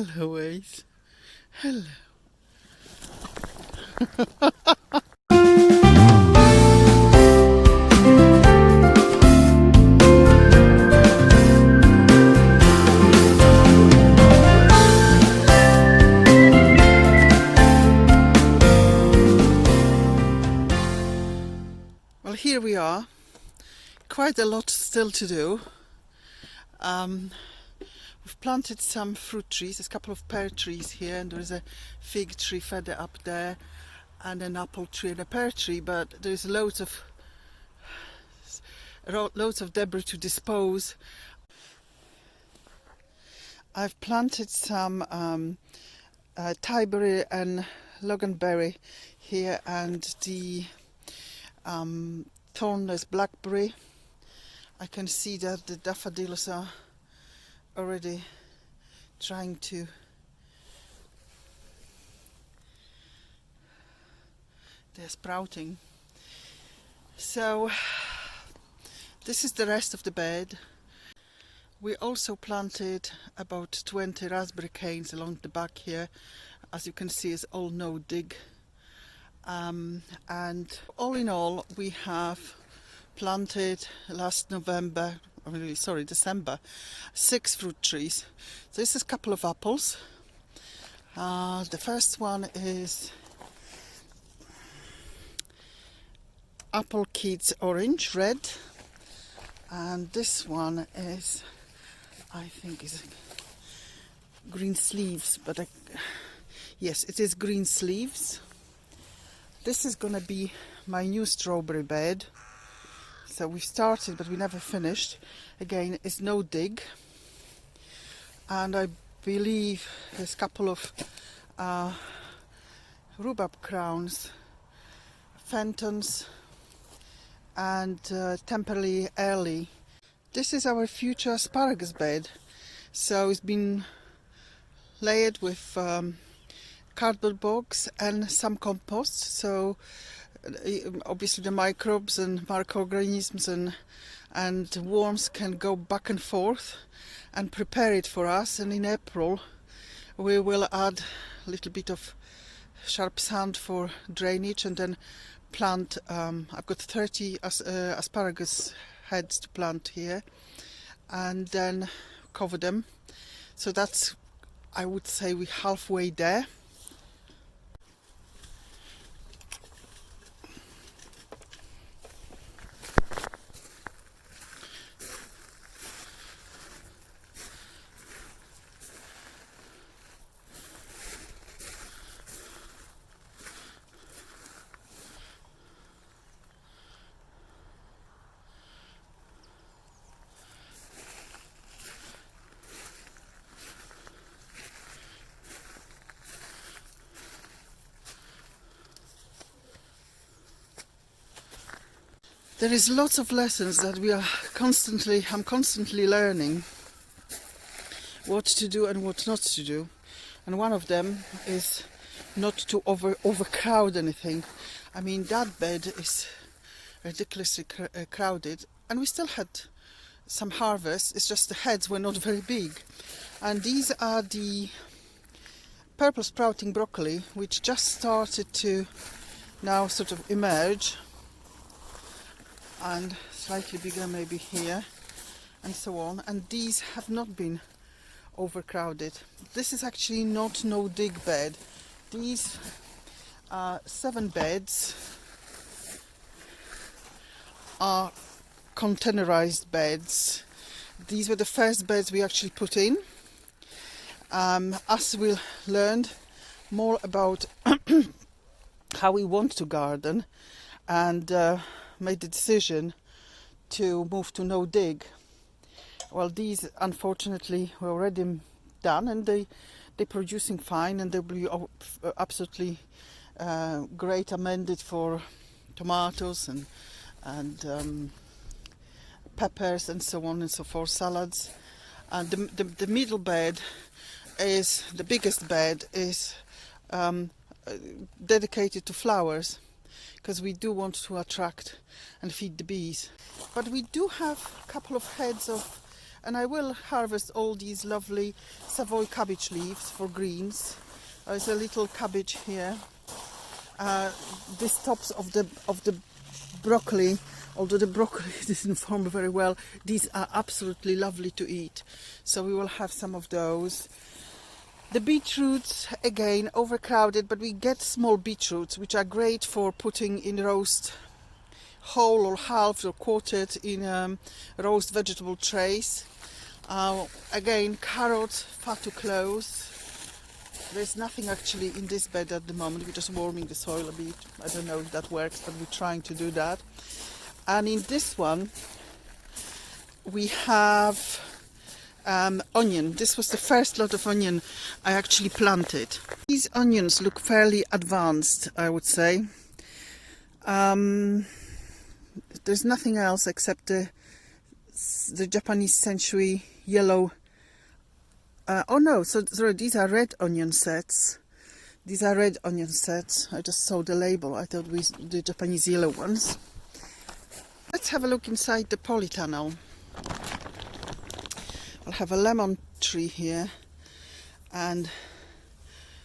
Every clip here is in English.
Hello, Ace. Hello. Well, here we are. Quite a lot still to do. We've planted some fruit trees. There's a couple of pear trees here, and there's a fig tree further up there, and an apple tree and a pear tree. But there's loads of debris to dispose. I've planted some Tieberry and Loganberry here, and the thornless blackberry. I can see that the daffodils are already trying to they're sprouting. So this is the rest of the bed. We also planted about 20 raspberry canes along the back here. As you can see, it's all no dig. And all in all, we have planted December, 6 fruit trees. So this is a couple of apples. The first one is Apple Kids Orange Red, and this one is, I think, is green sleeves, but yes, it is green sleeves. This is gonna be my new strawberry bed. So we started, but we never finished. Again, it's no dig. And I believe there's a couple of rhubarb crowns, Fentons, and temporarily early. This is our future asparagus bed. So it's been layered with cardboard box and some compost. So obviously the microbes and microorganisms and worms can go back and forth and prepare it for us. And in April we will add a little bit of sharp sand for drainage, and then plant. I've got 30 asparagus heads to plant here, and then cover them. So that's, I would say, we're halfway there. There is lots of lessons that I'm constantly learning what to do and what not to do. And one of them is not to overcrowd anything. I mean, that bed is ridiculously crowded, and we still had some harvest. It's just the heads were not very big. And these are the purple sprouting broccoli, which just started to now sort of emerge, and slightly bigger maybe here, and so on. And these have not been overcrowded. This is actually not no dig bed. These 7 beds are containerized beds. These were the first beds we actually put in. As we learned more about how we want to garden, and made the decision to move to no dig. Well, these unfortunately were already done, and they're producing fine, and they'll be absolutely great amended for tomatoes and peppers and so on and so forth, salads. And the middle bed is the biggest bed, is dedicated to flowers, because we do want to attract and feed the bees. But we do have a couple of heads of And I will harvest all these lovely Savoy cabbage leaves for greens. There's a little cabbage here. This tops of the broccoli, although the broccoli didn't form very well, these are absolutely lovely to eat. So we will have some of those. The beetroots, again, overcrowded, but we get small beetroots, which are great for putting in roast, whole or halved or quartered in roast vegetable trays. Again, carrots, far too close. There's nothing actually in this bed at the moment. We're just warming the soil a bit. I don't know if that works, but we're trying to do that. And in this one, we have onion. This was the first lot of onion I actually planted. These onions look fairly advanced, I would say. There's nothing else except the Japanese century yellow. Oh no, so sorry, these are red onion sets. These are red onion sets. I just saw the label. I thought the Japanese yellow ones. Let's have a look inside the polytunnel. I'll have a lemon tree here and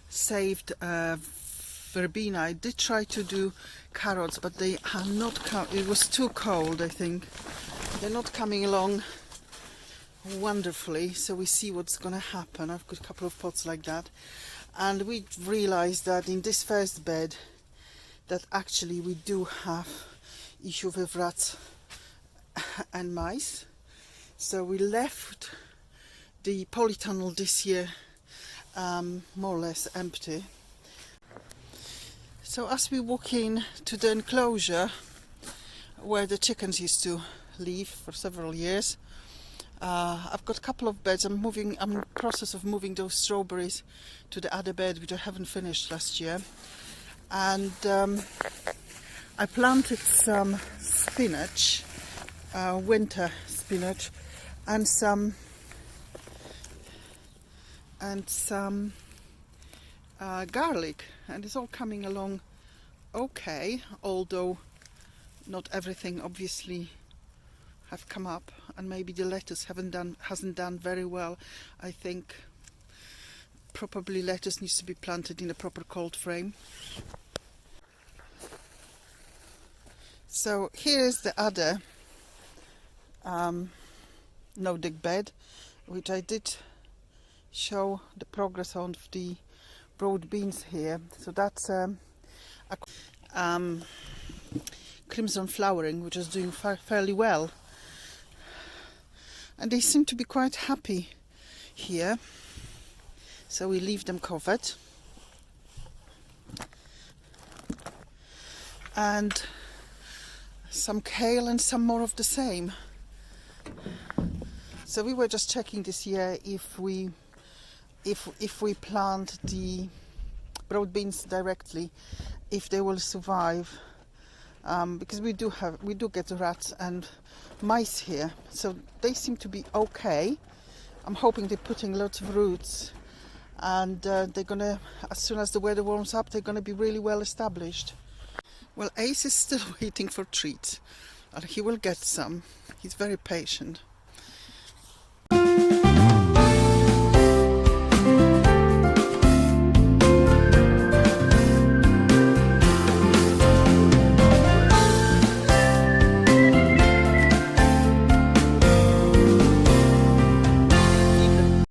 saved verbena. I did try to do carrots, but they are not it was too cold, I think. They're not coming along wonderfully, so we see what's going to happen. I've got a couple of pots like that, and we realized that in this first bed that actually we do have issue with rats and mice. So we left the polytunnel this year more or less empty. So as we walk in to the enclosure where the chickens used to live for several years, I've got a couple of beds. I'm in the process of moving those strawberries to the other bed, which I haven't finished last year. And I planted some spinach, winter spinach, and some garlic, and it's all coming along okay, although not everything obviously have come up, and maybe the lettuce hasn't done very well. I think probably lettuce needs to be planted in a proper cold frame. So here is the other no-dig bed, which I did show the progress on the broad beans here. So that's crimson flowering, which is doing fairly well, and they seem to be quite happy here, so we leave them covered. And some kale and some more of the same. So we were just checking this year if we plant the broad beans directly, if they will survive, because we do get rats and mice here, so they seem to be okay. I'm hoping they're putting lots of roots, and they're gonna, as soon as the weather warms up, they're gonna be really well established. Well, Ace is still waiting for treats, and he will get some. He's very patient.